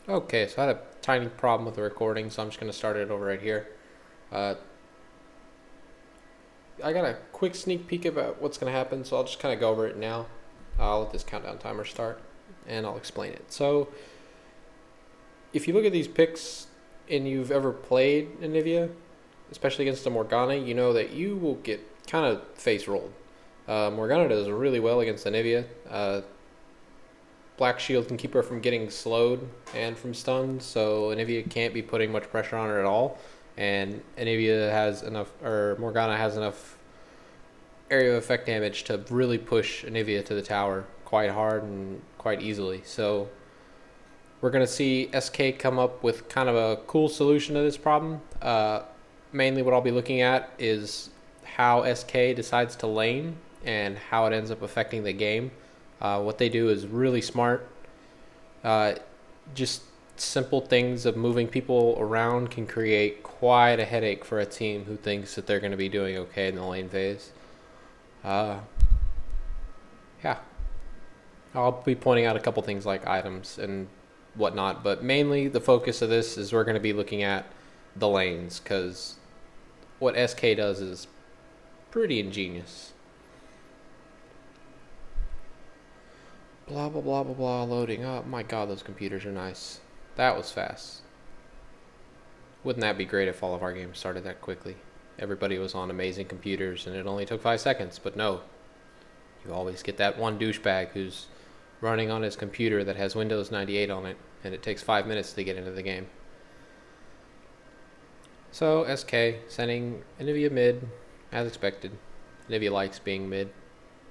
Okay, so I had a tiny problem with the recording, so I'm just going to start it over right here. Uh, I got a quick sneak peek about what's going to happen, so I'll just kind of go over it now. I'll let this countdown timer start, and I'll explain it. So, if you look at these picks and you've ever played Anivia, especially against a Morgana, you know that you will get kind of face rolled. Morgana does really well against Anivia. Black Shield can keep her from getting slowed and from stunned, so Anivia can't be putting much pressure on her at all. And Anivia has enough, or Morgana has enough area of effect damage to really push Anivia to the tower quite hard and quite easily. So we're going to see SK come up with kind of a cool solution to this problem. Mainly what I'll be looking at is how SK decides to lane and how it ends up affecting the game. What they do is really smart. Just simple things of moving people around can create quite a headache for a team who thinks that they're going to be doing okay in the lane phase. Yeah. I'll be pointing out a couple things like items and whatnot, but mainly the focus of this is we're going to be looking at the lanes, because what SK does is pretty ingenious. Blah, blah, blah, blah, blah, loading up. My god, those computers are nice. That was fast. Wouldn't that be great if all of our games started that quickly? Everybody was on amazing computers and it only took 5 seconds, but no. You always get that one douchebag who's running on his computer that has Windows 98 on it, and it takes 5 minutes to get into the game. So, SK sending Anivia mid, as expected. Anivia likes being mid.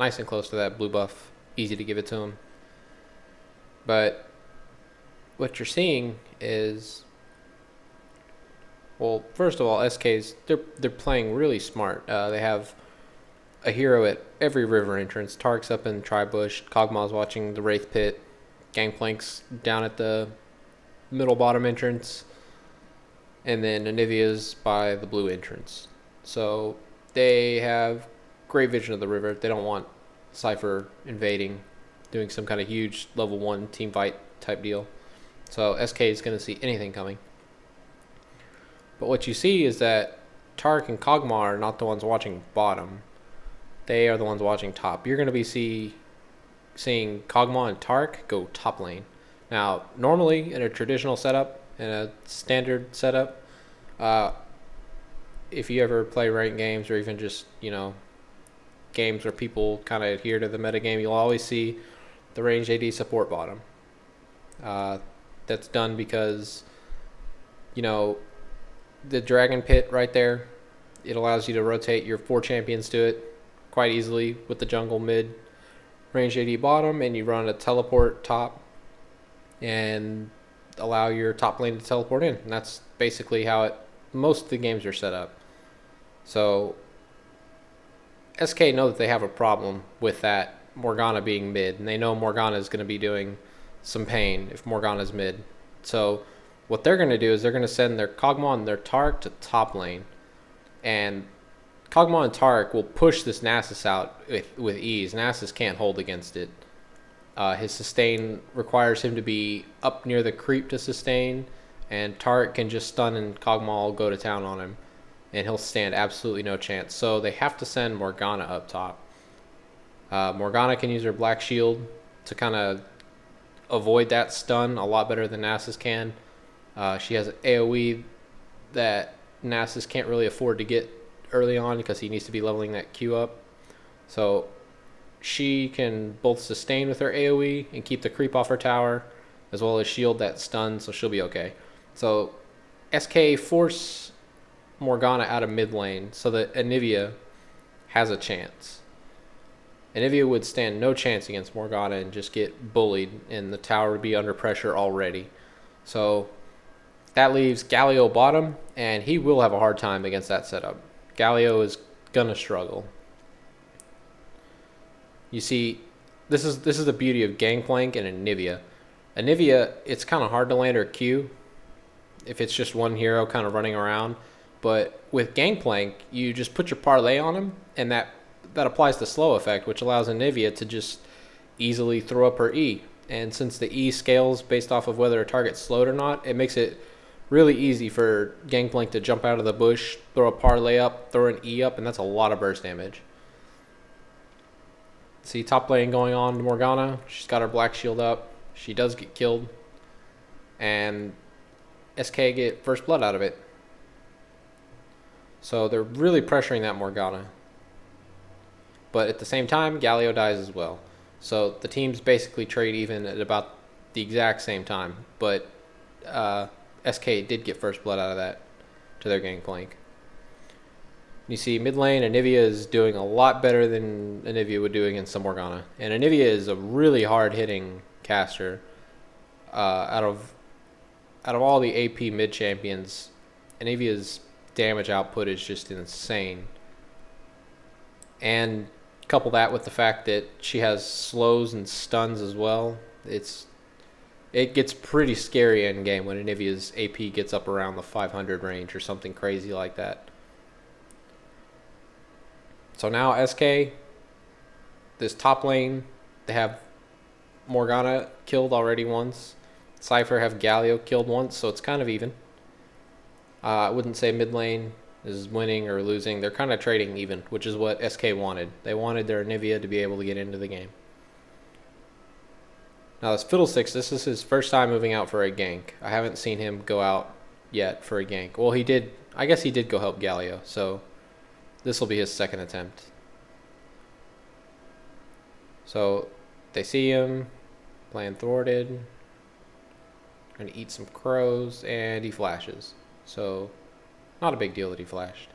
Nice and close to that blue buff. Easy to give it to him. But what you're seeing is, well, first of all, SK's they're playing really smart. They have a hero at every river entrance. Tark's up in Tribush. Kog'Maw's watching the Wraith Pit. Gangplank's down at the middle bottom entrance. And then Anivia's by the blue entrance. So they have great vision of the river. They don't want Sypher invading, doing some kind of huge level 1 team fight type deal. So SK is going to see anything coming. But what you see is that Tark and Kog'Maw are not the ones watching bottom. They are the ones watching top. You're going to be seeing Kog'Maw and Tark go top lane. Now, normally in a traditional setup, in a standard setup, if you ever play ranked games or even just, games where people kind of adhere to the metagame, you'll always see the range AD support bottom. That's done because, the Dragon Pit right there, it allows you to rotate your 4 champions to it quite easily with the jungle mid, range AD bottom, and you run a teleport top and allow your top lane to teleport in. And that's basically how most of the games are set up. So SK know that they have a problem with that Morgana being mid, and they know Morgana is going to be doing some pain if Morgana's mid. So what they're going to do is they're going to send their Kog'Maw and their Tark to top lane, and Kog'Maw and Tark will push this Nasus out with ease. Nasus can't hold against it. His sustain requires him to be up near the creep to sustain, and Tark can just stun and Kog'Maw will go to town on him, and he'll stand absolutely no chance. So they have to send Morgana up top. Morgana can use her Black Shield to kind of avoid that stun a lot better than Nasus can. She has an AoE that Nasus can't really afford to get early on because he needs to be leveling that Q up. So she can both sustain with her AoE and keep the creep off her tower, as well as shield that stun, so she'll be okay. So SK force Morgana out of mid lane so that Anivia has a chance. Anivia would stand no chance against Morgana and just get bullied, and the tower would be under pressure already. So that leaves Galio bottom, and he will have a hard time against that setup. Galio is gonna struggle. You see, this is the beauty of Gangplank and Anivia. Anivia, it's kind of hard to land her Q if it's just one hero kind of running around. But with Gangplank, you just put your parlay on him, and that applies the slow effect, which allows Anivia to just easily throw up her E. And since the E scales based off of whether a target's slowed or not, it makes it really easy for Gangplank to jump out of the bush, throw a parlay up, throw an E up, and that's a lot of burst damage. See top lane going on to Morgana. She's got her black shield up. She does get killed. And SK get first blood out of it. So they're really pressuring that Morgana. But at the same time, Galio dies as well. So the teams basically trade even at about the exact same time. But SK did get first blood out of that to their Gangplank. You see mid lane, Anivia is doing a lot better than Anivia would do against the Morgana. And Anivia is a really hard-hitting caster. Out of all the AP mid champions, Anivia's damage output is just insane. And couple that with the fact that she has slows and stuns as well, it gets pretty scary in game when Anivia's AP gets up around the 500 range or something crazy like that. So now SK, this top lane, they have Morgana killed already once. Sypher have Galio killed once, so it's kind of even. I wouldn't say mid lane is winning or losing. They're kind of trading even, which is what SK wanted. They wanted their Anivia to be able to get into the game. Now this Fiddlesticks, this is his first time moving out for a gank. I haven't seen him go out yet for a gank. Well, he did. I guess he did go help Galio, so this will be his second attempt. So they see him, playing thwarted, gonna eat some crows, and he flashes. So not a big deal that he flashed.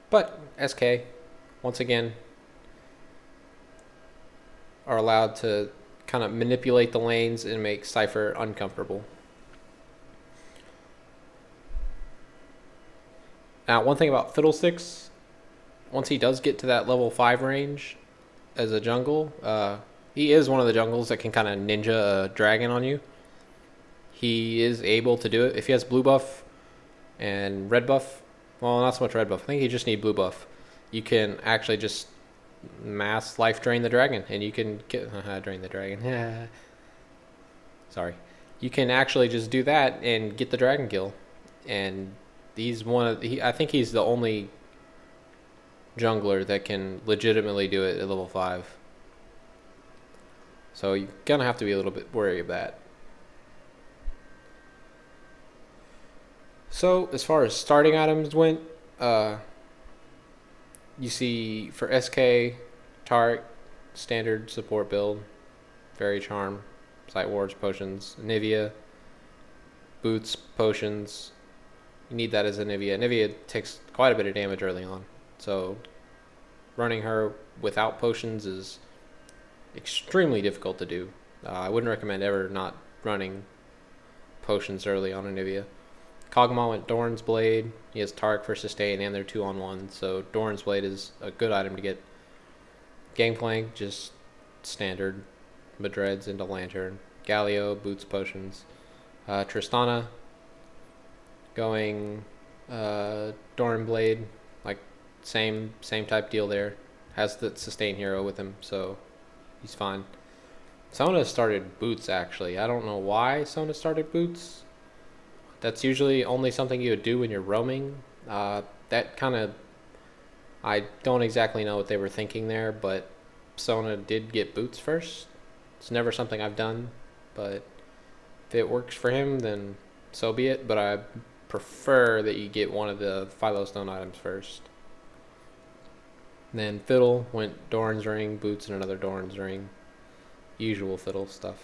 But SK, once again, are allowed to kind of manipulate the lanes and make Sypher uncomfortable. Now, one thing about Fiddlesticks, once he does get to that level 5 range as a jungle, he is one of the jungles that can kind of ninja a dragon on you. He is able to do it. If he has blue buff and red buff, well, not so much red buff. I think you just need blue buff. You can actually just mass life drain the dragon, and you can drain the dragon. Sorry. You can actually just do that and get the dragon kill. And he's I think he's the only jungler that can legitimately do it at level 5. So you're gonna have to be a little bit wary of that. So as far as starting items went, you see for SK, Taric, standard support build, Fairy Charm, Sight Wards, Potions, Anivia, Boots, Potions. You need that as Anivia. Anivia takes quite a bit of damage early on, so running her without potions is extremely difficult to do. I wouldn't recommend ever not running potions early on Anivia. Kog'Maw went Doran's Blade. He has Taric for sustain, and they're 2-on-1. So Doran's Blade is a good item to get. Gangplank, just standard. Madreds into Lantern. Galio, Boots, Potions. Tristana going Doran Blade. Like same type deal there. Has the sustain hero with him, so he's fine. Sona started Boots, actually. I don't know why Sona started Boots. That's usually only something you would do when you're roaming. That kind of, I don't exactly know what they were thinking there, but Sona did get Boots first. It's never something I've done, but if it works for him, then so be it. But I prefer that you get one of the Phylostone items first. And then Fiddle went Doran's Ring, Boots, and another Doran's Ring. Usual Fiddle stuff.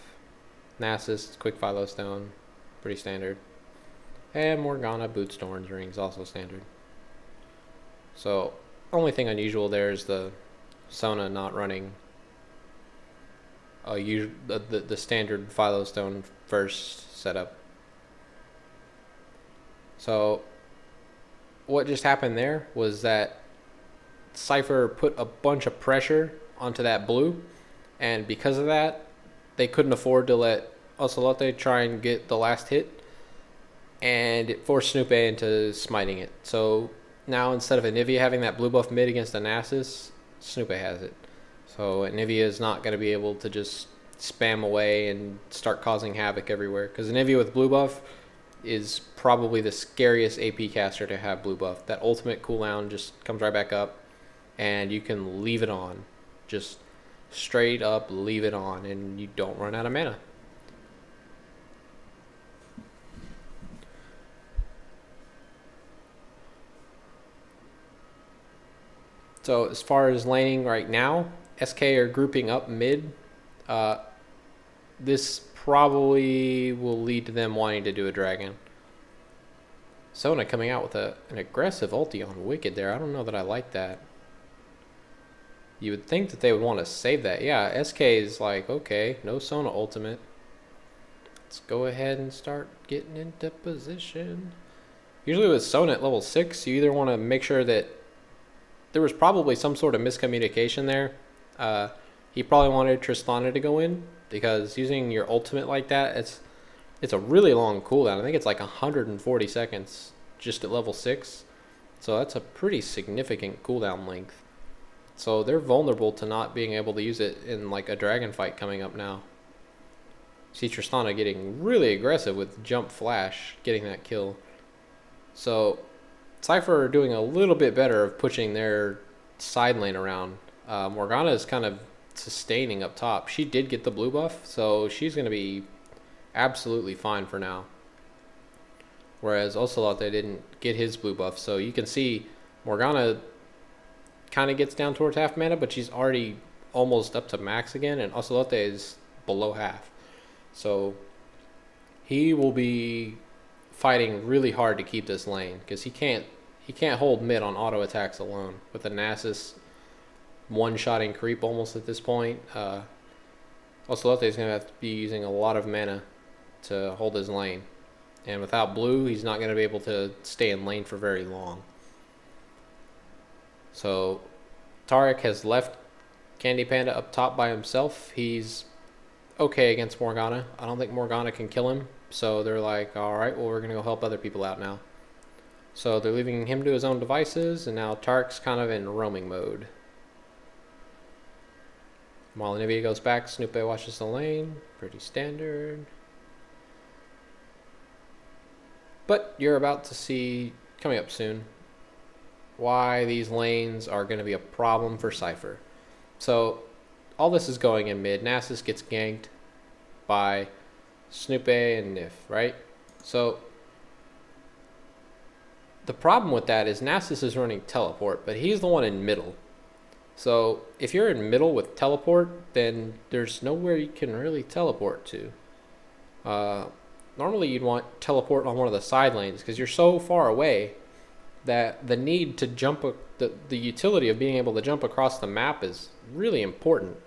Nasus, quick Phylostone, pretty standard. And Morgana, Boots, Doran's Rings, also standard. So, only thing unusual there is the Sona not running the standard Phylostone first setup. So, what just happened there was that Sypher put a bunch of pressure onto that blue, and because of that, they couldn't afford to let Ocelote try and get the last hit, and it forced Snoop A into smiting it. So now instead of Anivia having that blue buff mid against a Nasus, Snoop A has it. So Anivia is not going to be able to just spam away and start causing havoc everywhere. Because Anivia with blue buff is probably the scariest AP caster to have blue buff. That ultimate cooldown just comes right back up, and you can leave it on. Just straight up leave it on, and you don't run out of mana. So as far as laning right now, SK are grouping up mid. This probably will lead to them wanting to do a dragon. Sona coming out with an aggressive ulti on Wicked there. I don't know that I like that. You would think that they would want to save that. Yeah, SK is like, okay, no Sona ultimate. Let's go ahead and start getting into position. Usually with Sona at level 6, you either want to make sure that there was probably some sort of miscommunication there. He probably wanted Tristana to go in, because using your ultimate like that, it's a really long cooldown. I think it's like 140 seconds just at level 6. So that's a pretty significant cooldown length. So they're vulnerable to not being able to use it in like a dragon fight coming up now. See Tristana getting really aggressive with jump flash, getting that kill. So Sypher are doing a little bit better of pushing their side lane around. Morgana is kind of sustaining up top. She did get the blue buff, so she's going to be absolutely fine for now. Whereas Ocelot, they didn't get his blue buff, so you can see Morgana kind of gets down towards half mana, but she's already almost up to max again, and Ocelot is below half. So he will be fighting really hard to keep this lane, because he can't hold mid on auto attacks alone with a Nasus one-shotting creep almost at this point. Ocelote is going to have to be using a lot of mana to hold his lane, and without blue, he's not going to be able to stay in lane for very long. So Taric has left Candy Panda up top by himself. He's okay against Morgana. I don't think Morgana can kill him, so they're like, alright, well, we're going to go help other people out now. So they're leaving him to his own devices, and now Taric's kind of in roaming mode. While Anivia goes back, Snoopy watches the lane. Pretty standard. But you're about to see, coming up soon, why these lanes are going to be a problem for Sypher. So all this is going in mid. Nasus gets ganked by Snoopy and Nif, right? So the problem with that is Nasus is running teleport, but he's the one in middle. So if you're in middle with teleport, then there's nowhere you can really teleport to. Normally you'd want teleport on one of the side lanes, because you're so far away that the need to jump, the utility of being able to jump across the map is really important.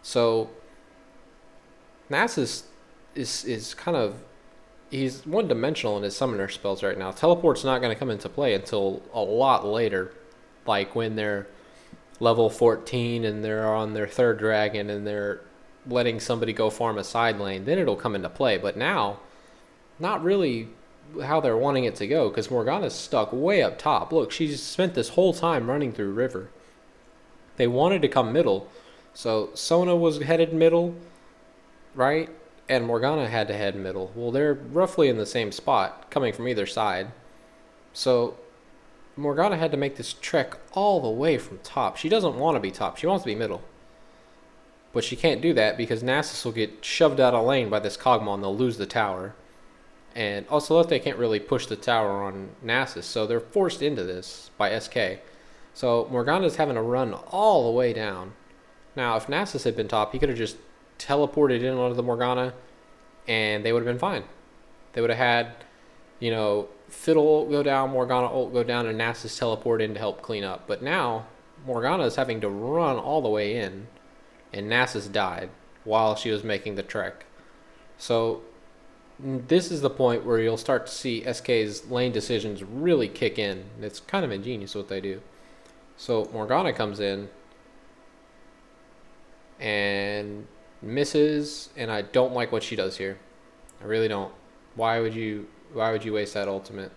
So Nasus is kind of, he's one-dimensional in his summoner spells right now. Teleport's not going to come into play until a lot later, like when they're level 14 and they're on their third dragon and they're letting somebody go farm a side lane. Then it'll come into play. But now, not really how they're wanting it to go, because Morgana's stuck way up top. Look, she's spent this whole time running through river. They wanted to come middle, so Sona was headed middle, right? And Morgana had to head middle. Well, they're roughly in the same spot, coming from either side. So Morgana had to make this trek all the way from top. She doesn't want to be top. She wants to be middle. But she can't do that because Nasus will get shoved out of lane by this Kog'Maw and they'll lose the tower. And Ocelote can't really push the tower on Nasus, so they're forced into this by SK. So Morgana's having to run all the way down. Now, if Nasus had been top, he could have just teleported in onto the Morgana and they would have been fine. They would have had, you know, Fiddle ult go down, Morgana ult go down, and Nasus teleport in to help clean up. But now, Morgana is having to run all the way in, and Nasus died while she was making the trek. So this is the point where you'll start to see SK's lane decisions really kick in. It's kind of ingenious what they do. So Morgana comes in and misses, and I don't like what she does here. I really don't. Why would you waste that ultimate?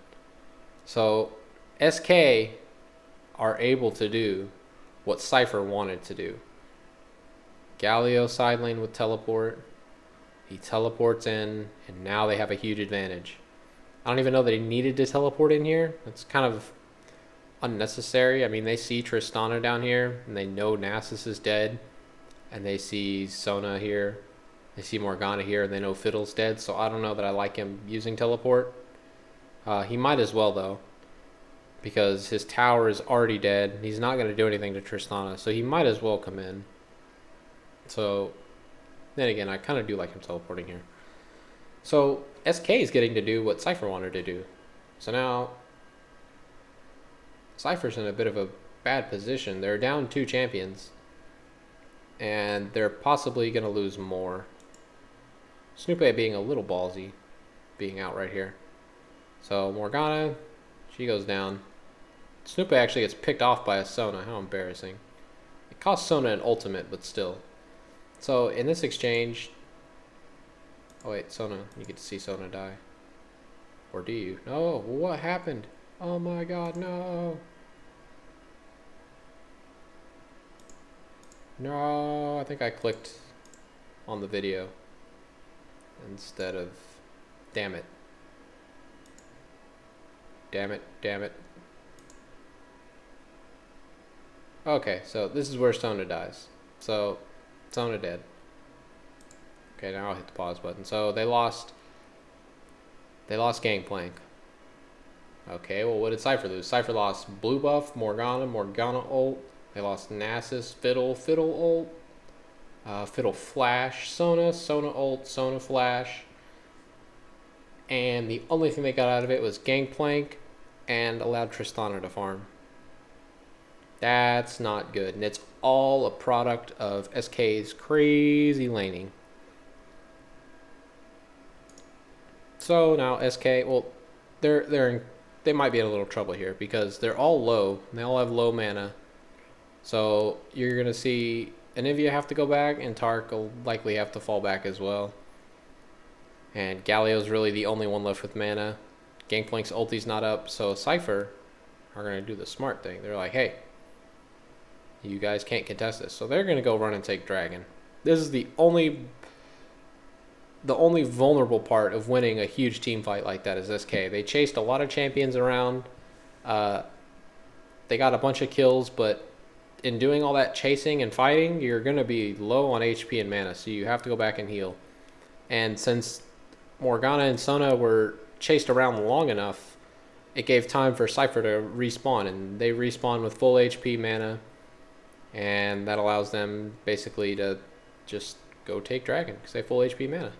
So SK are able to do what Sypher wanted to do. Galio side lane with teleport. He teleports in, and now they have a huge advantage. I don't even know that he needed to teleport in here. It's kind of unnecessary. I mean, they see Tristana down here, and they know Nasus is dead, and they see Sona here. They see Morgana here, and they know Fiddle's dead, so I don't know that I like him using teleport. He might as well, though, because his tower is already dead. He's not going to do anything to Tristana, so he might as well come in. So, then again, I kind of do like him teleporting here. So, SK is getting to do what Sypher wanted to do. So now, Sypher's in a bit of a bad position. They're down 2 champions, and they're possibly going to lose more. Snoopy being a little ballsy, being out right here. So Morgana, she goes down. Snoopy actually gets picked off by a Sona. How embarrassing. It cost Sona an ultimate, but still. So in this exchange... Oh wait, Sona. You get to see Sona die. Or do you? No, what happened? Oh my god, no. No, I think I clicked on the video instead of... Damn it. Damn it, damn it. Okay, so this is where Sona dies. So, Sona dead. Okay, now I'll hit the pause button. So, they lost Gangplank. Okay, well, what did Sypher lose? Sypher lost blue buff, Morgana ult. They lost Nasus, Fiddle ult. Fiddle flash, Sona ult, Sona flash. And the only thing they got out of it was Gangplank and allowed Tristana to farm. That's not good. And it's all a product of SK's crazy laning. So now SK, well, they might be in a little trouble here because they're all low. They all have low mana. So you're going to see Anivia have to go back, and Tark will likely have to fall back as well. And Galio's really the only one left with mana. Gangplank's ulti's not up, so Sypher are going to do the smart thing. They're like, hey, you guys can't contest this. So they're going to go run and take Dragon. This is the only vulnerable part of winning a huge team fight like that is SK. They chased a lot of champions around. They got a bunch of kills, but in doing all that chasing and fighting, you're going to be low on HP and mana, so you have to go back and heal. And since Morgana and Sona were chased around long enough, it gave time for Sypher to respawn, and they respawn with full HP mana, and that allows them basically to just go take Dragon because they have full HP mana.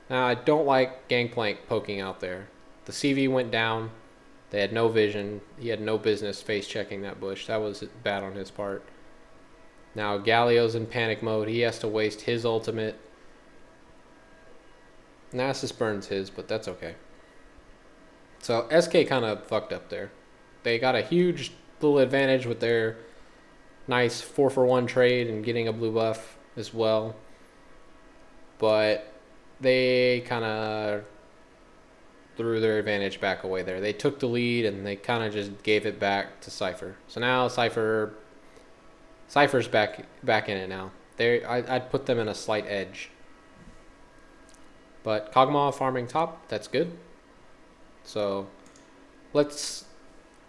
Now, I don't like Gangplank poking out there. The CV went down. They had no vision. He had no business face checking that bush. That was bad on his part. Now, Galio's in panic mode. He has to waste his ultimate. Nasus burns his, but that's okay. So SK kind of fucked up there. They got a huge little advantage with their nice 4-for-1 trade and getting a blue buff as well. But they kind of threw their advantage back away there. They took the lead and they kind of just gave it back to Sypher. So now Sypher's back in it now. I'd put them in a slight edge. But Kog'Maw farming top, that's good. So this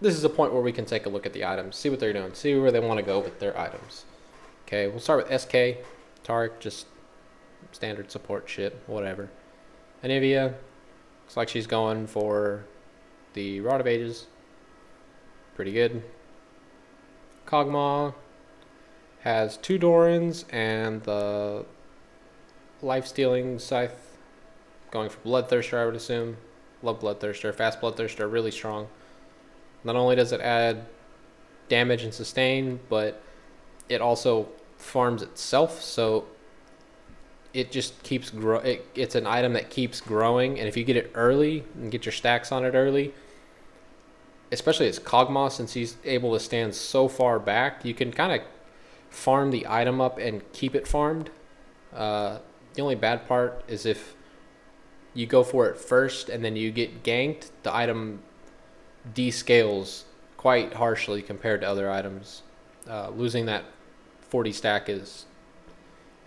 is a point where we can take a look at the items, see what they're doing, see where they want to go with their items. Okay, we'll start with SK. Taric, just standard support shit, whatever. Anivia, looks like she's going for the Rod of Ages. Pretty good. Kog'Maw has 2 Dorans and the life-stealing scythe. Going for Bloodthirster, I would assume. Love Bloodthirster. Fast Bloodthirster, really strong. Not only does it add damage and sustain, but it also farms itself, so it just keeps it's an item that keeps growing, and if you get it early and get your stacks on it early, especially as Kog'Maw, since he's able to stand so far back, you can kind of farm the item up and keep it farmed. The only bad part is if you go for it first and then you get ganked, the item descales quite harshly compared to other items. Losing that 40 stack is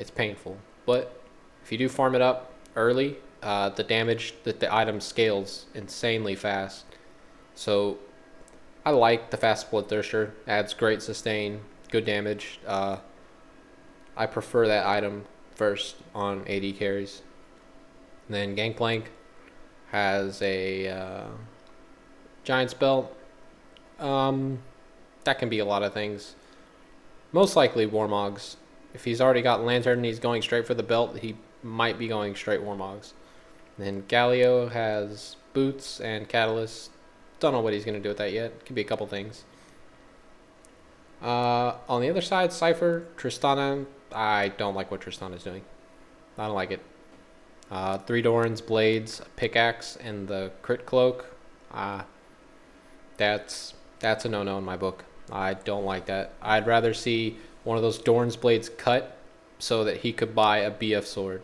It's painful. But if you do farm it up early, the damage that the item scales insanely fast. So I like the fast split thirster. Adds great sustain, good damage. I prefer that item first on AD carries. And then Gangplank has a Giant's Belt. That can be a lot of things. Most likely Warmogs. If he's already got Lantern and he's going straight for the belt, he might be going straight Warmogs. And then Galio has Boots and Catalyst. Don't know what he's going to do with that yet. Could be a couple things. On the other side, Sypher, Tristana. I don't like what Tristana's doing. I don't like it. 3 Dorans, Blades, Pickaxe, and the Crit Cloak. That's a no-no in my book. I don't like that. I'd rather see one of those Dorn's Blades cut so that he could buy a BF sword.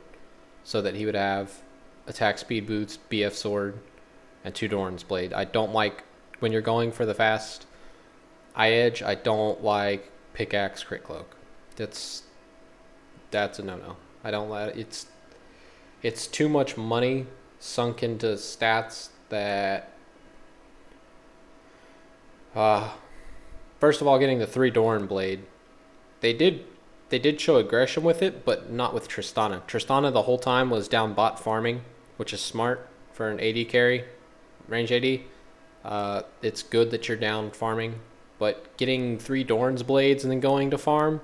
So that he would have attack speed boots, BF sword, and 2 Dorn's Blade. I don't like, when you're going for the fast eye edge, I don't like Pickaxe Crit Cloak. That's a no-no. I don't let it. It's too much money sunk into stats that first of all, getting the 3 Doran Blade, they did show aggression with it, but not with Tristana. Tristana the whole time was down bot farming, which is smart for an AD carry, range AD. It's good that you're down farming, but getting 3 Doran's Blades and then going to farm,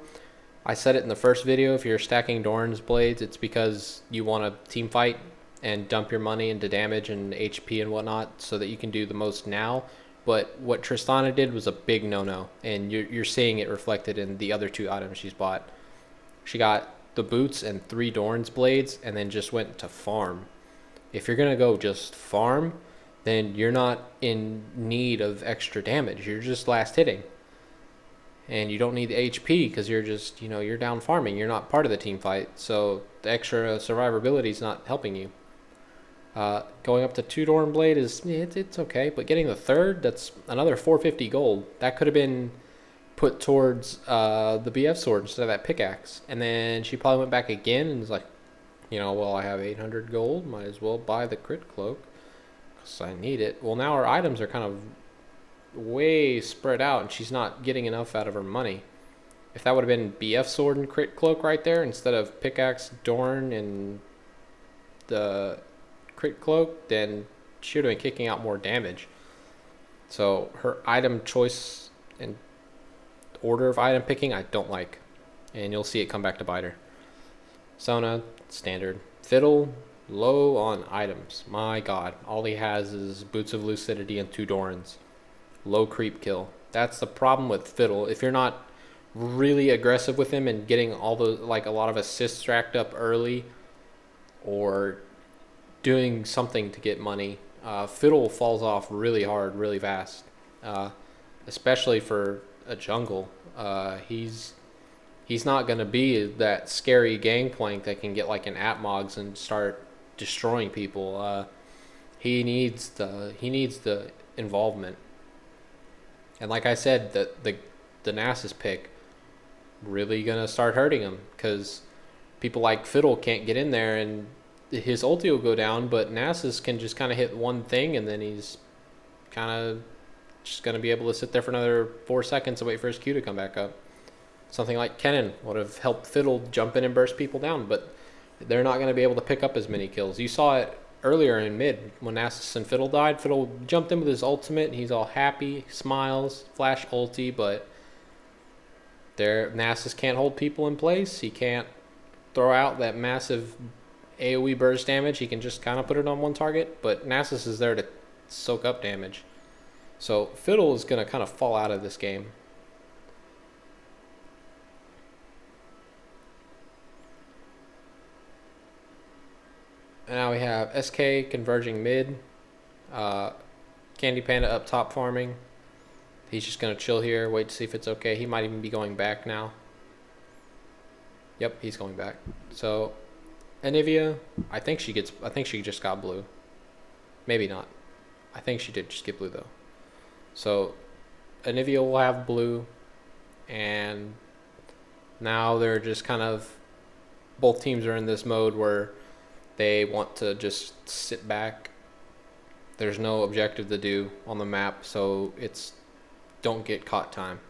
I said it in the first video, if you're stacking Doran's Blades, it's because you want to team fight and dump your money into damage and HP and whatnot so that you can do the most now. But what Tristana did was a big no-no, and you're seeing it reflected in the other 2 items she's bought. She got the boots and 3 Doran's Blades and then just went to farm. If you're going to go just farm, then you're not in need of extra damage. You're just last hitting. And you don't need the HP because you're just, you're down farming. You're not part of the team fight. So the extra survivability is not helping you. Going up to 2 Doran Blade it's okay. But getting the 3rd, that's another 450 gold. That could have been put towards the BF sword instead of that pickaxe. And then she probably went back again and was like, well, I have 800 gold. Might as well buy the crit cloak because I need it. Well, now her items are kind of way spread out and she's not getting enough out of her money. If that would have been BF sword and crit cloak right there instead of pickaxe, Dorn, and the crit cloak, then she would have been kicking out more damage. So her item choice and order of item picking I don't like, and you'll see it come back to bite her. Sona, standard. Fiddle, low on items. My god, all he has is Boots of Lucidity and 2 Dorans. Low creep kill. That's the problem with Fiddle. If you're not really aggressive with him and getting all the a lot of assists racked up early or doing something to get money, Fiddle falls off really hard, really fast. Especially for a jungle. He's not going to be that scary gangplank that can get like an Atmogs and start destroying people. He needs the involvement. And like I said, the Nasus pick really going to start hurting him because people like Fiddle can't get in there and his ulti will go down, but Nasus can just kind of hit one thing and then he's kind of just going to be able to sit there for another 4 seconds and wait for his Q to come back up. Something like Kennen would have helped Fiddle jump in and burst people down, but they're not going to be able to pick up as many kills. You saw it earlier in mid when Nasus and Fiddle died. Fiddle jumped in with his ultimate and he's all happy, smiles, flash ulti, but Nasus can't hold people in place. He can't throw out that massive AoE burst damage. He can just kind of put it on one target, but Nasus is there to soak up damage. So Fiddle is going to kind of fall out of this game. And now we have SK converging mid. Candy Panda up top farming. He's just going to chill here, wait to see if it's okay. He might even be going back now. Yep, he's going back. So Anivia, I think she just got blue. Maybe not. I think she did just get blue though. So Anivia will have blue, and now they're just kind of both teams are in this mode where they want to just sit back. There's no objective to do on the map, so it's don't get caught time.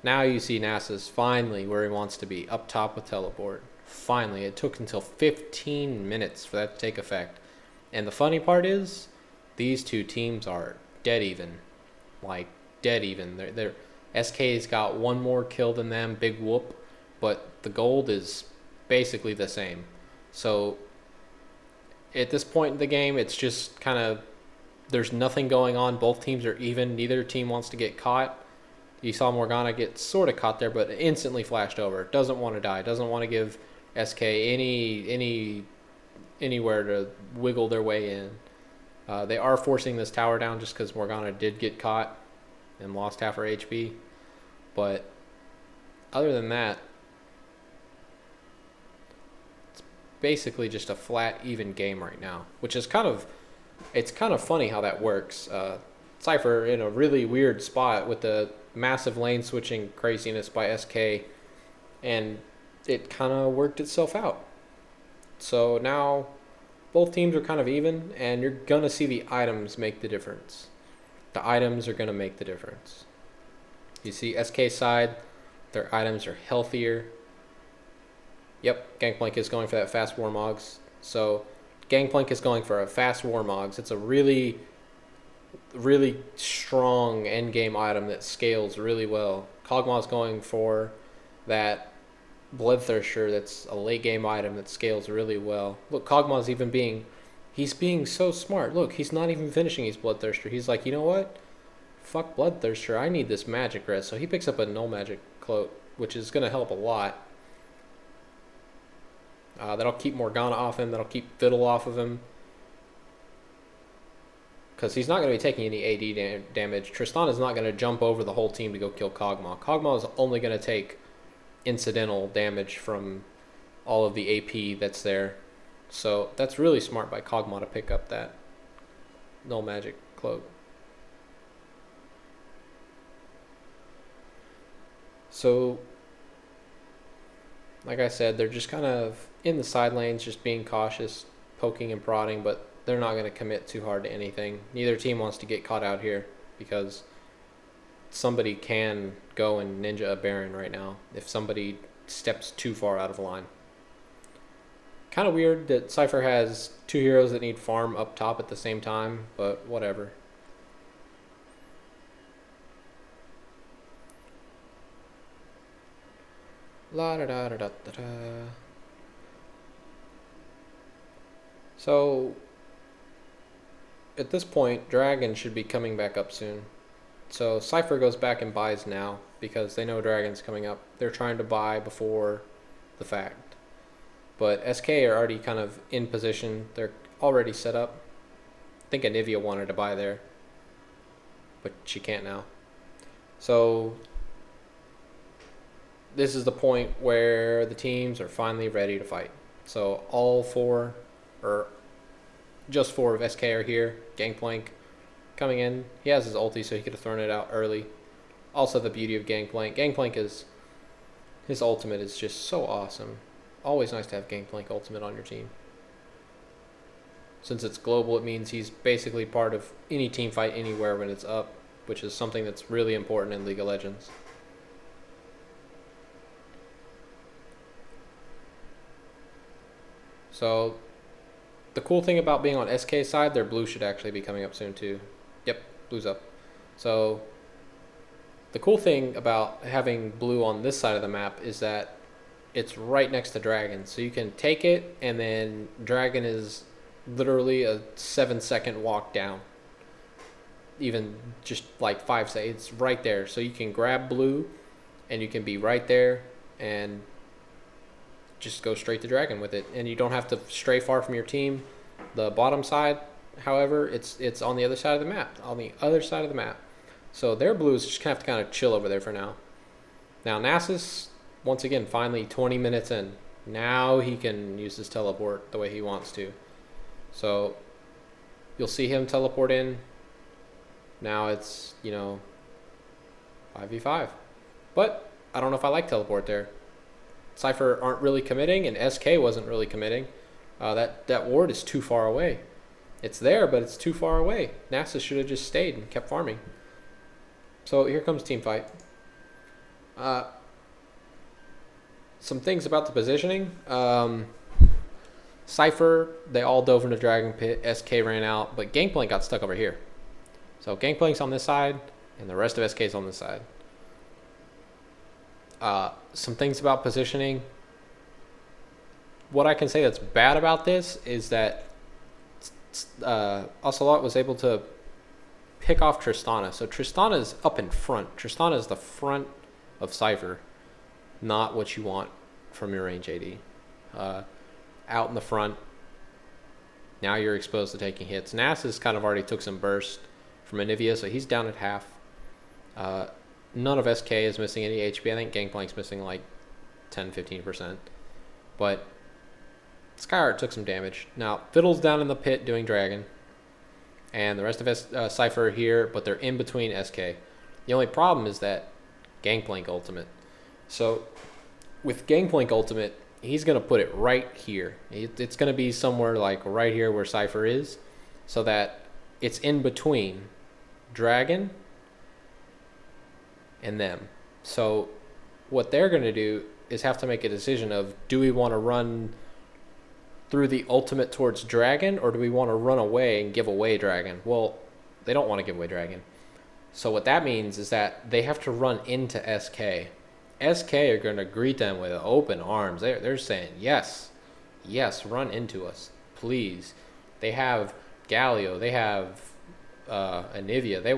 Now you see NASA's finally where he wants to be, up top with teleport. Finally, it took until 15 minutes for that to take effect. And the funny part is, these two teams are dead even. Like, dead even. SK's got one more kill than them, big whoop, but the gold is basically the same. So, at this point in the game, it's just kind of, there's nothing going on. Both teams are even. Neither team wants to get caught. You saw Morgana get sort of caught there, but instantly flashed over. Doesn't want to die. Doesn't want to give SK anywhere to wiggle their way in. They are forcing this tower down just because Morgana did get caught and lost half her HP. But other than that, it's basically just a flat, even game right now, which is it's kind of funny how that works. Sypher in a really weird spot with the massive lane switching craziness by SK, and it kind of worked itself out. So now both teams are kind of even, and you're going to see the items make the difference. The items are going to make the difference. You see SK side, their items are healthier. Yep, Gangplank is going for that fast Warmogs. So Gangplank is going for a fast Warmogs. It's a really strong endgame item that scales really well. Kog'Maw's going for that Bloodthirster that's a late game item that scales really well. Look, Kog'Maw's he's being so smart. Look, he's not even finishing his Bloodthirster. He's like, you know what? Fuck Bloodthirster, I need this magic res. So he picks up a null magic cloak, which is going to help a lot. That'll keep Morgana off him. That'll keep Fiddle off of him. Because he's not going to be taking any AD damage. Tristan is not going to jump over the whole team to go kill Kog'Maw. Kog'Maw is only going to take incidental damage from all of the AP that's there. So that's really smart by Kog'Maw to pick up that null magic cloak. So, like I said, they're just kind of in the side lanes, just being cautious, poking and prodding, but they're not going to commit too hard to anything. Neither team wants to get caught out here because somebody can go and ninja a Baron right now if somebody steps too far out of line. Kind of weird that Sypher has two heroes that need farm up top at the same time, but whatever. La da da da da da da. So at this point, Dragon should be coming back up soon. So Sypher goes back and buys now because they know Dragon's coming up. They're trying to buy before the fact. But SK are already kind of in position. They're already set up. I think Anivia wanted to buy there, but she can't now. So this is the point where the teams are finally ready to fight. So all four, or just four of SK are here. Gangplank coming in. He has his ulti, so he could have thrown it out early. Also the beauty of Gangplank. Gangplank is, his ultimate is just so awesome. Always nice to have Gangplank ultimate on your team. Since it's global, it means he's basically part of any team fight anywhere when it's up, which is something that's really important in League of Legends. So the cool thing about being on SK side, their blue should actually be coming up soon too. Yep, blue's up. So the cool thing about having blue on this side of the map is that it's right next to Dragon. So you can take it, and then Dragon is literally a 7-second walk down. Even just like 5 seconds, it's right there. So you can grab blue, and you can be right there, and just go straight to Dragon with it, and you don't have to stray far from your team. The bottom side, however, it's on the other side of the map. On the other side of the map. So their blues just gonna have to kind of chill over there for now. Now Nasus, once again, finally 20 minutes in. Now he can use his teleport the way he wants to. So you'll see him teleport in. Now it's, 5v5. But I don't know if I like teleport there. Sypher aren't really committing, and SK wasn't really committing. That ward is too far away. It's there, but it's too far away. NASA should have just stayed and kept farming. So here comes team fight. Some things about the positioning. Sypher, they all dove into Dragon Pit. SK ran out, but Gangplank got stuck over here. So Gangplank's on this side, and the rest of SK's on this side. Some things about positioning. What I can say that's bad about this is that Ocelot was able to pick off Tristana. So Tristana is up in front. Tristana is the front of Sypher, not what you want from your range AD. Out in the front, now you're exposed to taking hits. Nasus kind of already took some burst from Anivia, so he's down at half. None of SK is missing any HP. I think Gangplank's missing like 10-15%. But Skyheart took some damage. Now, Fiddle's down in the pit doing Dragon. And the rest of Sypher are here, but they're in between SK. The only problem is that Gangplank ultimate. So, with Gangplank ultimate, he's going to put it right here. It's going to be somewhere like right here where Sypher is, so that it's in between Dragon and them. So what they're going to do is have to make a decision of, do we want to run through the ultimate towards Dragon, or do we want to run away and give away Dragon? Well, they don't want to give away Dragon. So what that means is that they have to run into SK. SK are going to greet them with open arms. They're saying, yes, run into us, please. They have Galio, they have Anivia. They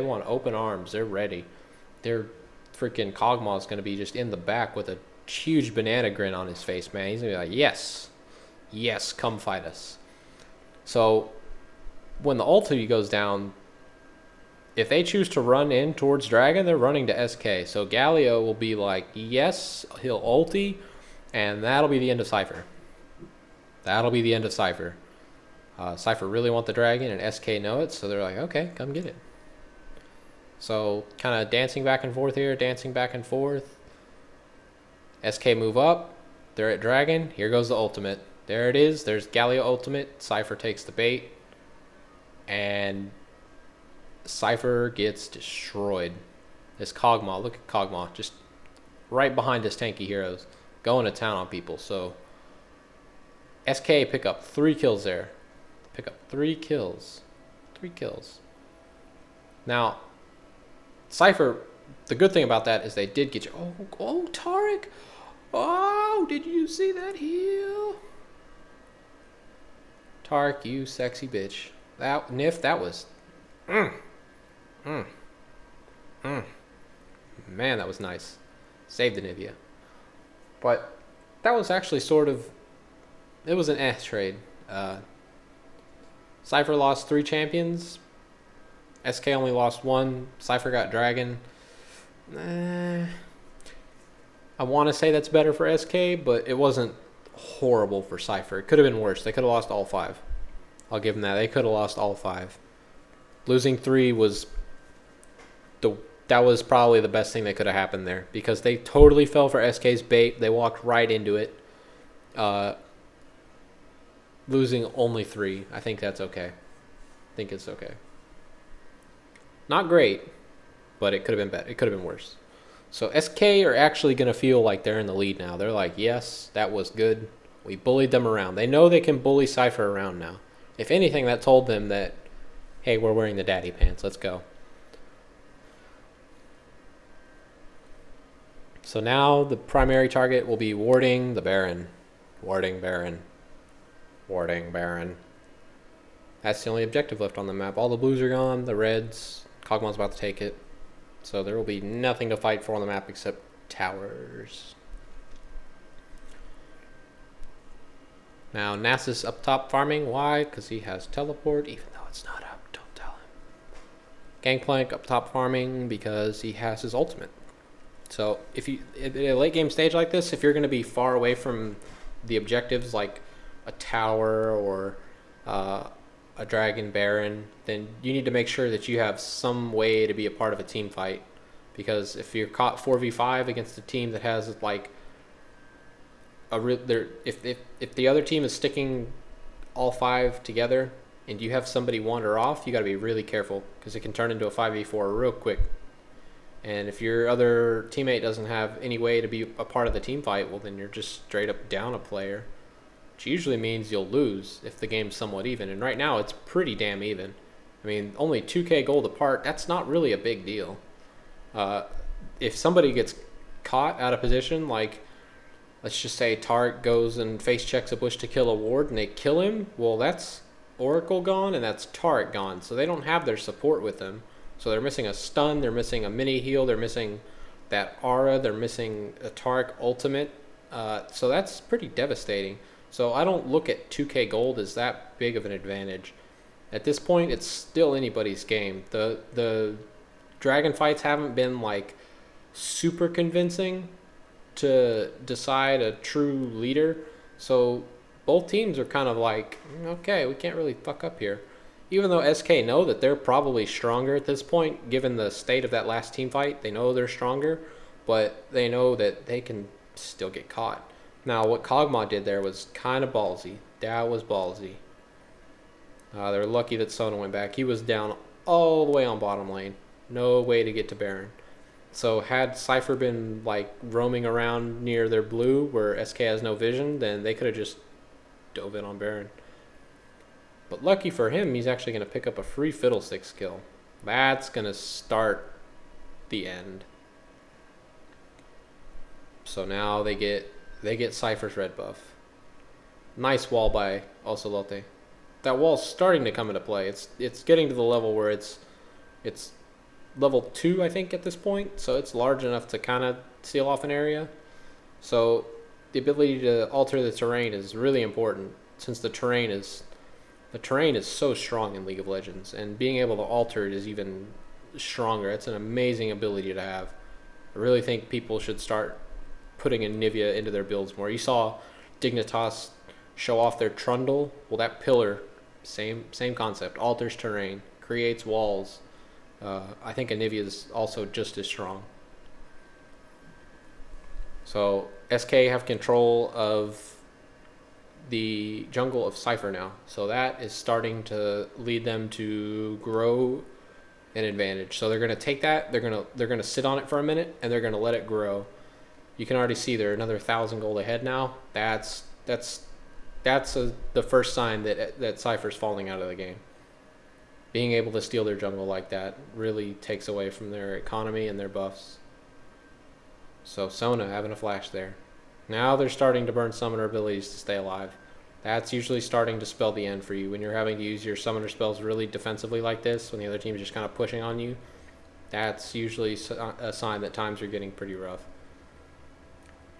want open arms. They're ready. Their freaking Kog'Maw is going to be just in the back with a huge banana grin on his face, man. He's going to be like, yes, come fight us. So when the ulti goes down, if they choose to run in towards Dragon, they're running to SK. So Galio will be like, yes, he'll ulti, and that'll be the end of Sypher. That'll be the end of Sypher. Sypher really want the Dragon, and SK know it, so they're like, okay, come get it. So kind of dancing back and forth here, dancing back and forth. SK move up. They're at Dragon. Here goes the ultimate. There it is. There's Galio ultimate. Sypher takes the bait. And Sypher gets destroyed. This Kog'Maw, look at Kog'Maw, just right behind his tanky heroes, going to town on people. So SK pick up 3 kills there. Pick up 3 kills. 3 kills. Now, Sypher, the good thing about that is they did get you. Oh, Taric. Oh, did you see that heal? Taric, you sexy bitch. That was... Man, that was nice. Saved Anivia. But that was actually sort of... It was an trade. Sypher lost 3 champions. SK only lost 1. Sypher got Dragon. I want to say that's better for SK, but it wasn't horrible for Sypher. It could have been worse. They could have lost all 5. I'll give them that. They could have lost all 5. Losing 3 was that was probably the best thing that could have happened there, because they totally fell for SK's bait. They walked right into it. Losing only 3, I think that's okay. I think it's okay. Not great, but it could have been better. It could have been worse. So SK are actually going to feel like they're in the lead now. They're like, yes, that was good. We bullied them around. They know they can bully Sypher around now. If anything, that told them that, hey, we're wearing the daddy pants. Let's go. So now the primary target will be warding the Baron. Warding Baron. Warding Baron. That's the only objective left on the map. All the blues are gone. The reds. Kog'Maw's about to take it. So there will be nothing to fight for on the map except towers. Now Nasus up top farming. Why? Because he has teleport, even though it's not up. Don't tell him. Gangplank up top farming because he has his ultimate. So if you at a late game stage like this, if you're going to be far away from the objectives like a tower or a Dragon Baron, then you need to make sure that you have some way to be a part of a team fight. Because if you're caught 4v5 against a team that has like if the other team is sticking all 5 together and you have somebody wander off, you got to be really careful because it can turn into a 5v4 real quick. And if your other teammate doesn't have any way to be a part of the team fight, well, then you're just straight up down a player, which usually means you'll lose if the game's somewhat even. And right now, it's pretty damn even. I mean, only 2k gold apart, that's not really a big deal. If somebody gets caught out of position, like, let's just say Tark goes and face checks a bush to kill a ward and they kill him, well, that's Oracle gone and that's Tark gone. So they don't have their support with them. So they're missing a stun, they're missing a mini heal, they're missing that aura, they're missing a Tark ultimate. So that's pretty devastating. So I don't look at 2k gold as that big of an advantage. At this point, it's still anybody's game. The dragon fights haven't been like super convincing to decide a true leader. So both teams are kind of like, okay, we can't really fuck up here. Even though SK know that they're probably stronger at this point, given the state of that last team fight, they know they're stronger, but they know that they can still get caught. Now, what Kog'Maw did there was kind of ballsy. That was ballsy. They're lucky that Sona went back. He was down all the way on bottom lane. No way to get to Baron. So had Sypher been like roaming around near their blue where SK has no vision, then they could have just dove in on Baron. But lucky for him, he's actually going to pick up a free Fiddlesticks kill. That's going to start the end. So now they get Sypher's red buff. Nice wall by Ocelote. That wall's starting to come into play. It's getting to the level where it's level 2, I think, at this point. So it's large enough to kind of seal off an area. So the ability to alter the terrain is really important, since the terrain is so strong in League of Legends, and being able to alter it is even stronger. It's an amazing ability to have. I really think people should start putting in Nivea into their builds more. You saw Dignitas show off their Trundle. Well, that pillar, same concept. Alters terrain, creates walls. I think Anivia is also just as strong. So SK have control of the jungle of Sypher now. So that is starting to lead them to grow an advantage. So they're going to take that, they're going to sit on it for a minute, and they're going to let it grow. You can already see they're another 1,000 gold ahead now. That's the first sign that Sypher's falling out of the game. Being able to steal their jungle like that really takes away from their economy and their buffs. So Sona having a flash there. Now they're starting to burn summoner abilities to stay alive. That's usually starting to spell the end for you. When you're having to use your summoner spells really defensively like this, when the other team's just kind of pushing on you, that's usually a sign that times are getting pretty rough.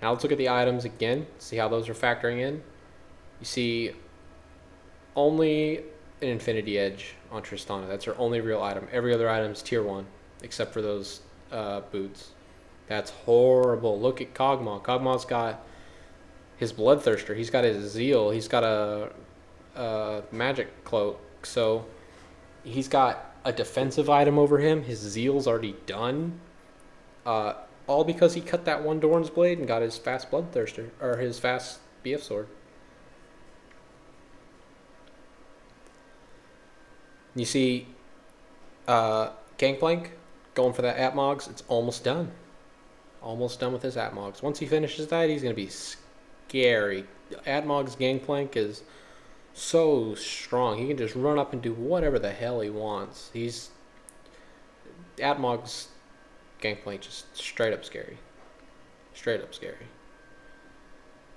Now let's look at the items again, see how those are factoring in. You see only an Infinity Edge on Tristana. That's her only real item. Every other item is tier 1, except for those boots. That's horrible. Look at Kog'Maw. Kog'Maw's got his Bloodthirster. He's got his Zeal. He's got a magic cloak. So he's got a defensive item over him. His Zeal's already done. All because he cut that one Dorn's Blade and got his fast Bloodthirster, or his fast BF sword. You see Gangplank going for that Atmogs. It's almost done. Almost done with his Atmogs. Once he finishes that, he's going to be scary. Atmog's Gangplank is so strong. He can just run up and do whatever the hell he wants. Atmog's Gangplank just straight up scary. Straight up scary.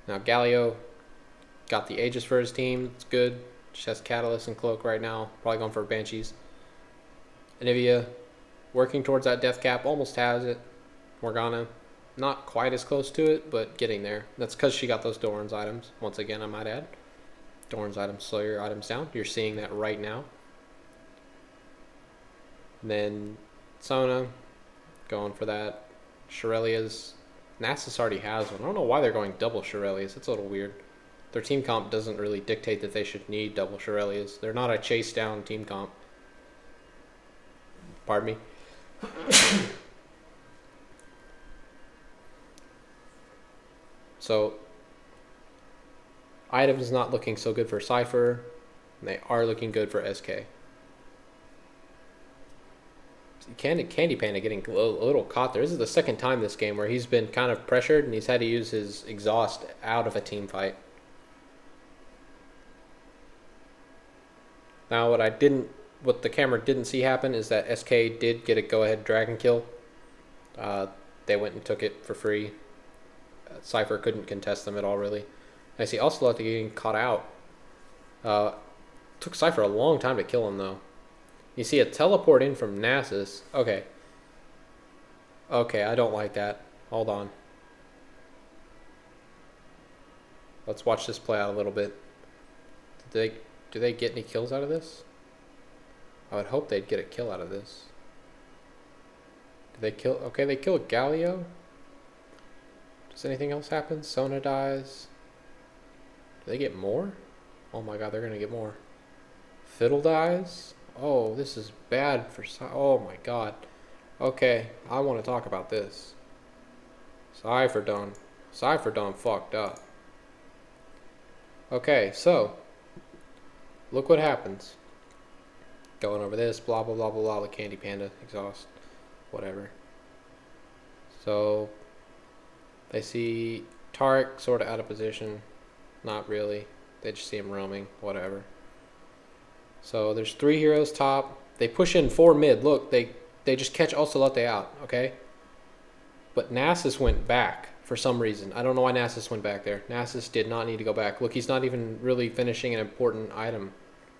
Now Galio got the Aegis for his team. It's good. Just has Catalyst and Cloak right now. Probably going for Banshees. Anivia working towards that death cap. Almost has it. Morgana not quite as close to it, but getting there. That's because she got those Doran's items. Once again, I might add. Doran's items slow your items down. You're seeing that right now. And then Sona going for that. Shirelia's. Nasus already has one. I don't know why they're going double Shirelia's. It's a little weird. Their team comp doesn't really dictate that they should need double Shirelia's. They're not a chase down team comp. Pardon me. So Items not looking so good for Sypher. And they are looking good for SK. Candy Panda getting a little caught there. This is the second time this game where he's been kind of pressured and he's had to use his exhaust out of a team fight. Now what the camera didn't see happen is that SK did get a go-ahead dragon kill. They went and took it for free. Sypher couldn't contest them at all, really. I see Ocelot getting caught out. Took Sypher a long time to kill him, though. You see a teleport in from Nasus. Okay. Okay, I don't like that. Hold on. Let's watch this play out a little bit. Do they get any kills out of this? I would hope they'd get a kill out of this. Did they kill? Okay, they kill Galio. Does anything else happen? Sona dies. Do they get more? Oh my god, they're gonna get more. Fiddle dies. Oh, this is bad for... Oh my god. Okay, I want to talk about this. Sypher done fucked up. Okay, so look what happens. Going over this, blah blah blah blah blah, the Candy Panda exhaust, whatever. So they see Tarek sort of out of position. Not really. They just see him roaming, whatever. So there's 3 heroes top. They push in 4 mid. Look, they just catch Ocelot out, okay? But Nasus went back for some reason. I don't know why Nasus went back there. Nasus did not need to go back. Look, he's not even really finishing an important item.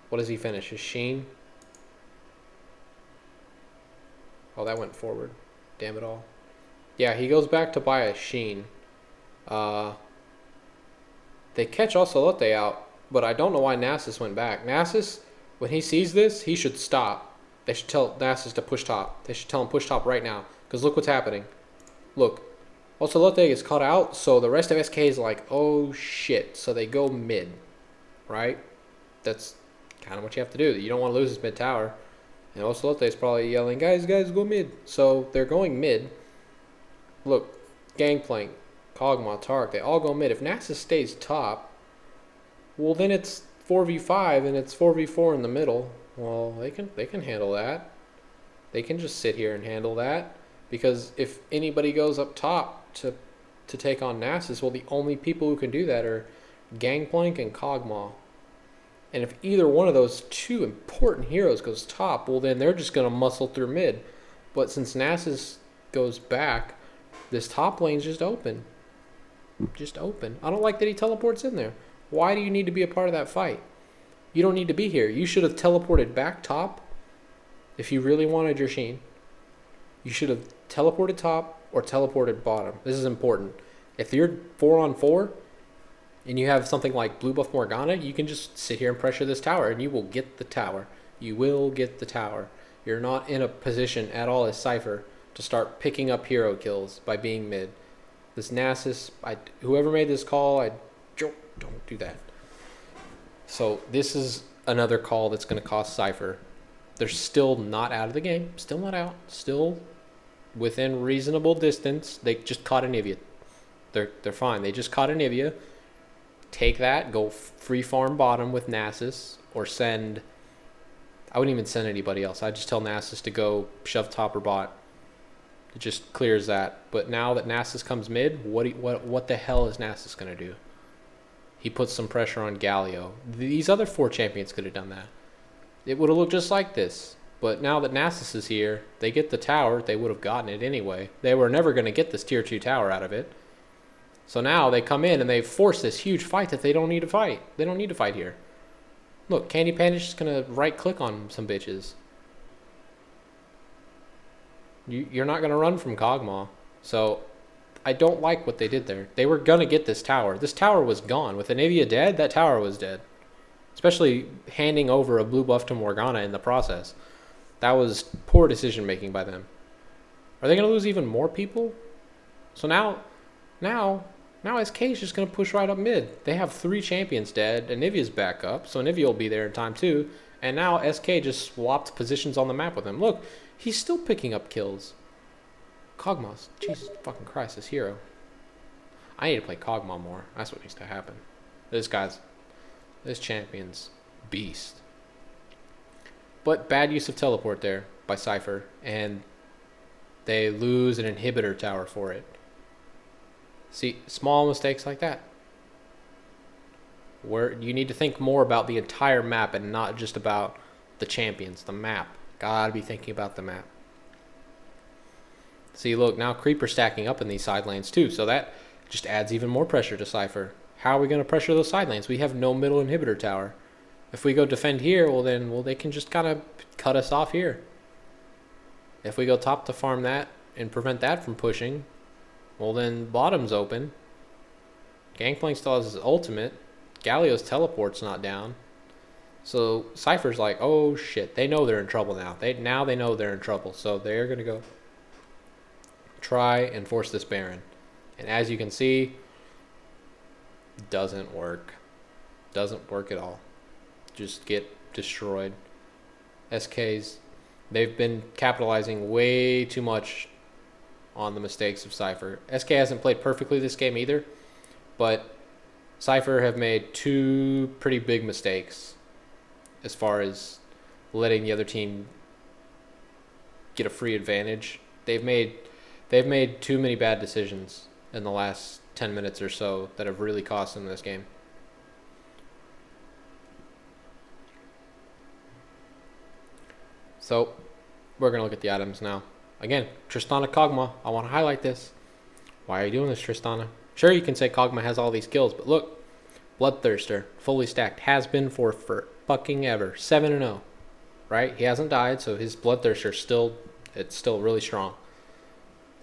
What does he finish? His Sheen? Oh, that went forward. Damn it all. Yeah, he goes back to buy a Sheen. They catch Ocelot out, but I don't know why Nasus went back. Nasus... When he sees this, he should stop. They should tell Nasus to push top. They should tell him push top right now. Because look what's happening. Look. Ocelot is caught out, so the rest of SK is like, oh shit. So they go mid. Right? That's kind of what you have to do. You don't want to lose his mid tower. And Ocelot is probably yelling, guys, go mid. So they're going mid. Look. Gangplank, Kog'Maw, Tark, they all go mid. If Nasus stays top, well then it's 4v5 and it's 4v4 in the middle. Well, they can handle that. They can just sit here and handle that, because if anybody goes up top to take on Nasus, well, the only people who can do that are Gangplank and Kog'Maw. And if either one of those 2 important heroes goes top, well, then they're just going to muscle through mid. But since Nasus goes back, this top lane's just open. Just open. I don't like that he teleports in there. Why do you need to be a part of that fight? You don't need to be here. You should have teleported back top if you really wanted your Sheen. You should have teleported top or teleported bottom. This is important. If you're 4-on-4 and you have something like blue buff Morgana, you can just sit here and pressure this tower and you will get the tower. You will get the tower. You're not in a position at all as Sypher to start picking up hero kills by being mid. This Nasus, whoever made this call, don't do that. So this is another call that's going to cost Sypher. They're still not out of the game. Still not out. Still within reasonable distance. They just caught a Nivea. They're fine. They just caught a Nivea. Take that. Go free farm bottom with Nasus. Or send... I wouldn't even send anybody else. I'd just tell Nasus to go shove top or bot. It just clears that. But now that Nasus comes mid, what the hell is Nasus going to do? He puts some pressure on Galio. These other 4 champions could have done that. It would have looked just like this. But now that Nasus is here, they get the tower. They would have gotten it anyway. They were never going to get this tier 2 tower out of it. So now they come in and they force this huge fight that they don't need to fight. They don't need to fight here. Look, Candy Panda's just going to right click on some bitches. You're not going to run from Kog'Maw. So I don't like what they did there. They were going to get this tower. This tower was gone. With Anivia dead, that tower was dead. Especially handing over a blue buff to Morgana in the process. That was poor decision making by them. Are they going to lose even more people? So now SK is just going to push right up mid. They have 3 champions dead. Anivia's back up, so Anivia will be there in time too. And now SK just swapped positions on the map with him. Look, he's still picking up kills. Kog'Maw, Jesus fucking Christ, this hero. I need to play Kog'Maw more. That's what needs to happen. This champion's beast. But bad use of teleport there by Sypher, and they lose an inhibitor tower for it. See, small mistakes like that, where you need to think more about the entire map and not just about the champions, the map. Gotta be thinking about the map. See, look, now Creeper stacking up in these side lanes too, so that just adds even more pressure to Sypher. How are we going to pressure those side lanes? We have no middle inhibitor tower. If we go defend here, well, they can just kind of cut us off here. If we go top to farm that and prevent that from pushing, well, then bottom's open. Gangplank still has his ultimate. Galio's teleport's not down. So Sypher's like, oh shit, they know they're in trouble now. They know they're in trouble, so they're going to go try and force this Baron. And as you can see, doesn't work. Doesn't work at all. Just get destroyed. SKs, they've been capitalizing way too much on the mistakes of Sypher. SK hasn't played perfectly this game either, but Sypher have made two pretty big mistakes as far as letting the other team get a free advantage. They've made too many bad decisions in the last 10 minutes or so that have really cost them this game. So we're going to look at the items now. Again, Tristana Kog'Maw. I want to highlight this. Why are you doing this, Tristana? Sure, you can say Kog'Maw has all these kills, but look. Bloodthirster, fully stacked, has been for fucking ever. 7-0, right? He hasn't died, so his Bloodthirster it's still really strong.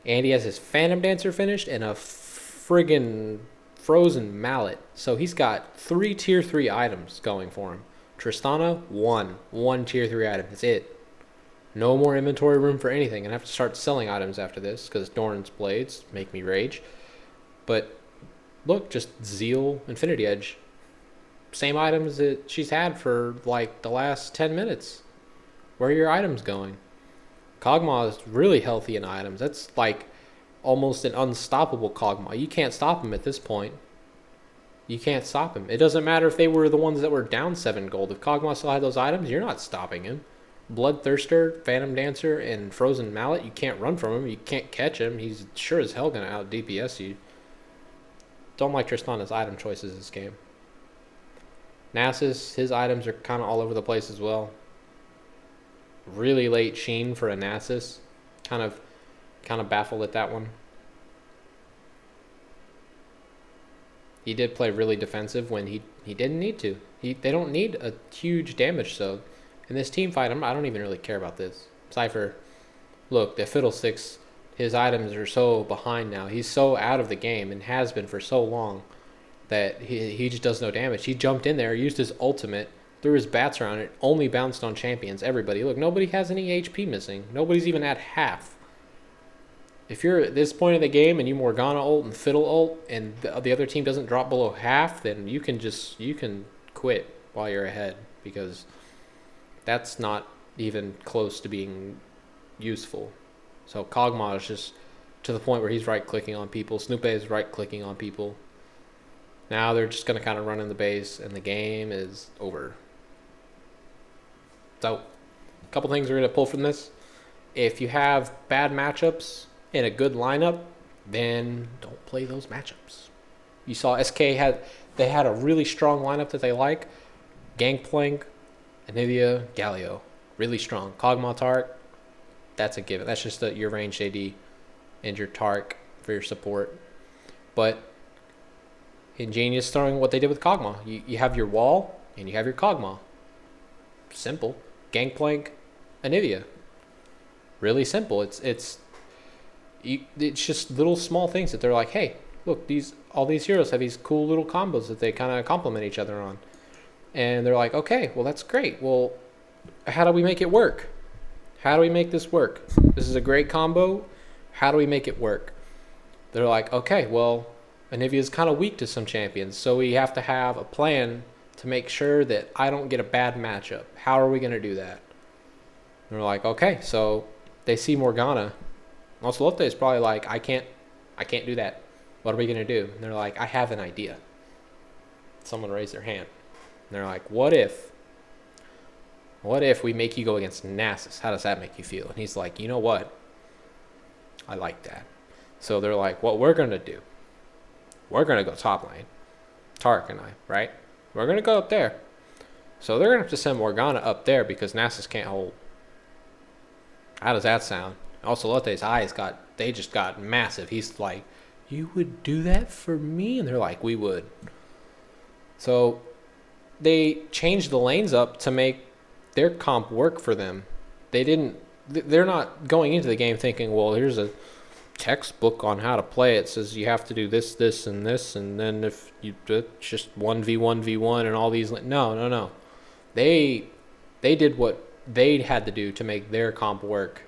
And he has his Phantom Dancer finished and a friggin' Frozen Mallet. So he's got 3 tier 3 items going for him. Tristana, one tier 3 item. That's it. No more inventory room for anything. And I have to start selling items after this because Doran's Blades make me rage. But look, just Zeal, Infinity Edge. Same items that she's had for like the last 10 minutes. Where are your items going? Kog'Maw is really healthy in items. That's like almost an unstoppable Kog'Maw. You can't stop him at this point. You can't stop him. It doesn't matter if they were the ones that were down 7 gold. If Kog'Maw still had those items, you're not stopping him. Bloodthirster, Phantom Dancer, and Frozen Mallet, you can't run from him. You can't catch him. He's sure as hell going to out DPS you. Don't like Tristana's item choices this game. Nasus, his items are kind of all over the place as well. Really late Sheen for a Nasus. Kind of baffled at that one. He did play really defensive when he didn't need to. They don't need a huge damage, so in this team fight, I don't even really care about this. Sypher, look, the Fiddlesticks, his items are so behind now. He's so out of the game and has been for so long that he just does no damage. He jumped in there, used his ultimate, threw his bats around it, only bounced on champions. Everybody, look, nobody has any HP missing. Nobody's even at half. If you're at this point of the game and you Morgana ult and Fiddle ult and the other team doesn't drop below half, then you can quit while you're ahead because that's not even close to being useful. So Kog'Maw is just to the point where he's right-clicking on people. Snoopy is right-clicking on people. Now they're just going to kind of run in the base, and the game is over. So, a couple things we're going to pull from this. If you have bad matchups in a good lineup, then don't play those matchups. You saw SK had a really strong lineup that they like. Gangplank, Anivia, Galio. Really strong. Kog'Maw Tark, that's a given. That's just your ranged AD and your Tark for your support. But ingenious throwing what they did with Kog'Maw. You have your wall and you have your Kog'Maw. Simple. Gangplank, Anivia. Really simple. It's just little small things that they're like, hey, look, all these heroes have these cool little combos that they kind of complement each other on. And they're like, okay, well, that's great. Well, how do we make it work? How do we make this work? This is a great combo. How do we make it work? They're like, okay, well, Anivia is kind of weak to some champions, so we have to have a plan to make sure that I don't get a bad matchup. How are we going to do that? And they're like, okay, so they see Morgana. Ocelote is probably like, I can't do that. What are we going to do? And they're like, I have an idea. Someone raised their hand. And they're like, what if we make you go against Nasus? How does that make you feel? And he's like, you know what? I like that. So they're like, what we're going to do, we're going to go top lane. Tark and I, right? We're going to go up there. So they're going to have to send Morgana up there because Nasus can't hold. How does that sound? Also, Lotte's eyes just got massive. He's like, you would do that for me? And they're like, we would. So they changed the lanes up to make their comp work for them. They're not going into the game thinking, well, here's a textbook on how to play. It says you have to do this, this, and this, and then if you just 1v1v1 and all these. No. They did what they had to do to make their comp work.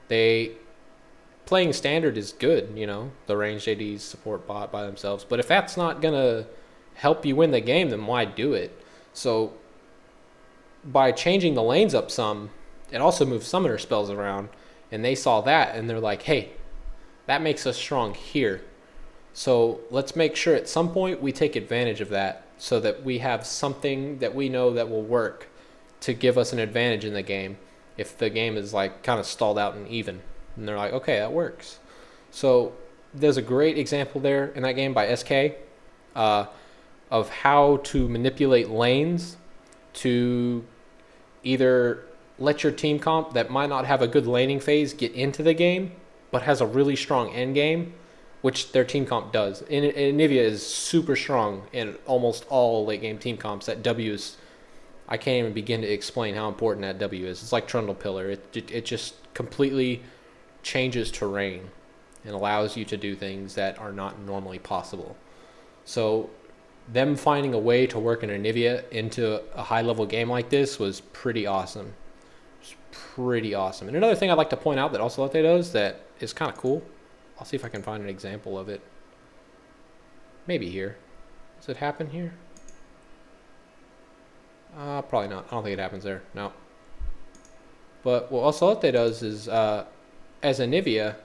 Playing standard is good, the ranged ADs support bot by themselves. But if that's not gonna help you win the game, then why do it? So by changing the lanes up some, it also moves summoner spells around, and they saw that and they're like, hey, that makes us strong here. So let's make sure at some point we take advantage of that so that we have something that we know that will work to give us an advantage in the game if the game is like kind of stalled out and even. And they're like, okay, that works. So there's a great example there in that game by SK of how to manipulate lanes to either let your team comp that might not have a good laning phase get into the game but has a really strong end game, which their team comp does. And Nivea is super strong in almost all late game team comps. That W is, I can't even begin to explain how important that W is. It's like Trundle Pillar. It just completely changes terrain and allows you to do things that are not normally possible. So them finding a way to work an Nivea into a high level game like this was pretty awesome. And another thing I'd like to point out that Ocelote does that is kind of cool. I'll see if I can find an example of it. Maybe here. Does it happen here? Probably not. I don't think it happens there. No. But what Ocelote does is, as a Nivea,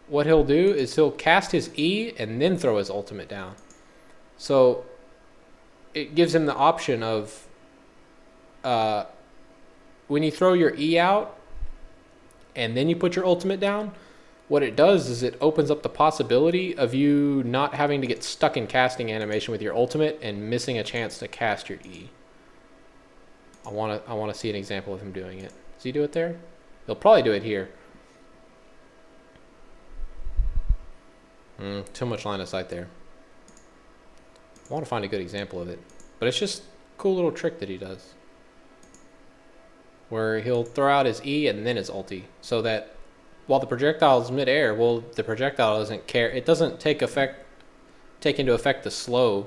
what he'll do is he'll cast his E and then throw his ultimate down. So it gives him the option of when you throw your E out and then you put your ultimate down, what it does is it opens up the possibility of you not having to get stuck in casting animation with your ultimate and missing a chance to cast your E. I want to see an example of him doing it. Does he do it there? He'll probably do it here. Too much line of sight there. I want to find a good example of it. But it's just a cool little trick that he does, where he'll throw out his E and then his ulti, so that while the projectile is mid-air, well, the projectile doesn't care. It doesn't take into effect the slow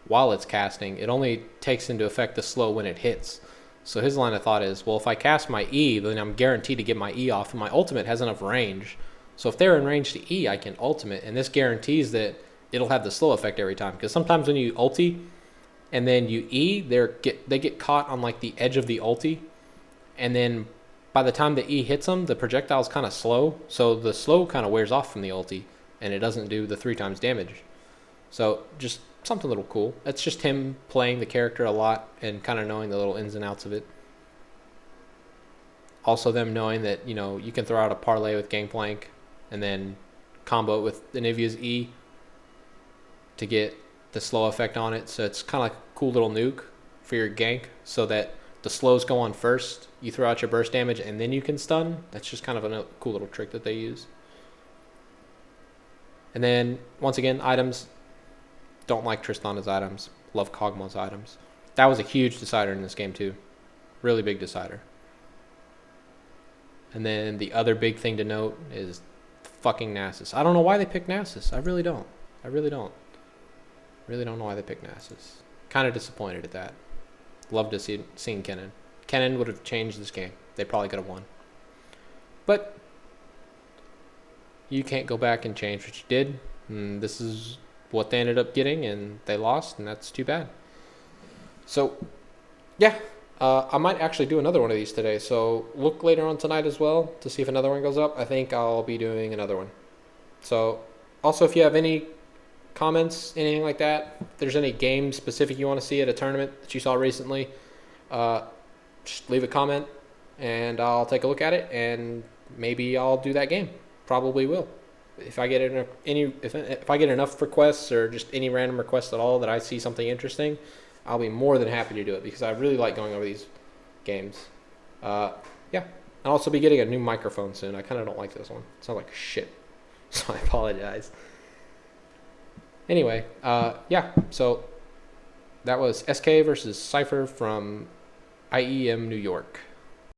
while it's casting. It only takes into effect the slow when it hits. So his line of thought is, well, if I cast my E, then I'm guaranteed to get my E off, and my ultimate has enough range. So if they're in range to E, I can ultimate, and this guarantees that it'll have the slow effect every time. Because sometimes when you ulti and then you E, they get caught on like the edge of the ulti, and then by the time the E hits them, the projectile's kind of slow, so the slow kind of wears off from the ulti, and it doesn't do the 3 times damage. So just something a little cool. It's just him playing the character a lot and kind of knowing the little ins and outs of it. Also them knowing that, you can throw out a parlay with Gangplank and then combo it with Anivia's E to get the slow effect on it. So it's kind of like a cool little nuke for your gank, so that the slows go on first, you throw out your burst damage, and then you can stun. That's just kind of a cool little trick that they use. And then, once again, items. Don't like Tristana's items. Love Kog'Maw's items. That was a huge decider in this game, too. Really big decider. And then the other big thing to note is fucking Nasus. I don't know why they picked Nasus. I really don't. Really don't know why they picked Nasus. Kind of disappointed at that. Love to see Kennen. Kennen would have changed this game. They probably could have won. But you can't go back and change what you did. And this is what they ended up getting, and they lost, and that's too bad. So, yeah. I might actually do another one of these today. So look later on tonight as well to see if another one goes up. I think I'll be doing another one. So also, if you have any comments, anything like that. If there's any game specific you want to see at a tournament that you saw recently, just leave a comment and I'll take a look at it and maybe I'll do that game. Probably will. If I get if I get enough requests or just any random requests at all that I see something interesting, I'll be more than happy to do it because I really like going over these games. Yeah. I'll also be getting a new microphone soon. I kind of don't like this one. It sounds like shit. So I apologize. Anyway, yeah. So that was SK versus Sypher from IEM New York.